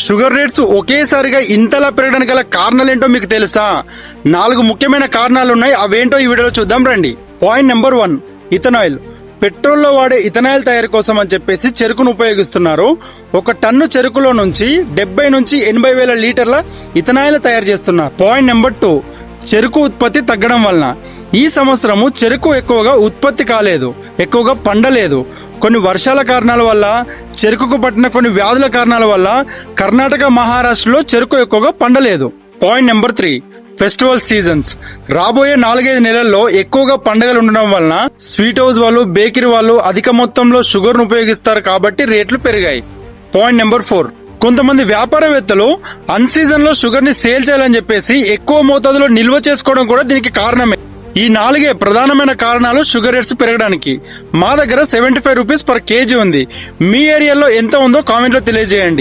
Sugar rates ఒకేసారిగా ఇంతలా పెరగడానికి గల కారణాలేంటో మీకు తెలుసా? 4 ముఖ్యమైన కారణాలు ఉన్నాయి. అవేంటో ఈ వీడియోలో చూద్దాం రండి. Point number 1, ethanoyl. పెట్రోల్లో వాడే ఇథనాయిల్ తయారీ కోసం అని చెప్పేసి చెరుకును ఉపయోగిస్తున్నారు. 1 టన్ను చెరుకులో నుంచి 70 నుంచి 80 వేల లీటర్ల ఇథనాయిల్ తయారు చేస్తున్నారు. పాయింట్ నెంబర్ 2, చెరుకు ఉత్పత్తి తగ్గడం వలన. ఈ సంవత్సరము చెరుకు ఎక్కువగా ఉత్పత్తి కాలేదు, ఎక్కువగా పండలేదు. కొన్ని వర్షాల కారణాల వల్ల, చెరుకుకు పట్టిన కొన్ని వ్యాధుల కారణాల వల్ల కర్ణాటక, మహారాష్ట్రలో చెరుకు ఎక్కువగా పండలేదు. Point number 3, festival seasons. రాబోయే 4-5 నెలల్లో ఎక్కువగా పండుగలు ఉండడం వలన స్వీట్ హౌస్ వాళ్ళు, బేకరీ వాళ్ళు అధిక మొత్తంలో షుగర్ ను ఉపయోగిస్తారు కాబట్టి రేట్లు పెరిగాయి. పాయింట్ నెంబర్ 4, కొంతమంది వ్యాపారవేత్తలు అన్ సీజన్ లో షుగర్ ని సేల్ చేయాలని చెప్పేసి ఎక్కువ మోతాదులో నిల్వ చేసుకోవడం కూడా దీనికి కారణమే. ఈ 4 ప్రధానమైన కారణాలు షుగర్ రేట్స్ పెరగడానికి. మా దగ్గర 75 రూపీస్ పర్ కేజీ ఉంది. మీ ఏరియాలో ఎంత ఉందో కామెంట్ లో తెలియజేయండి.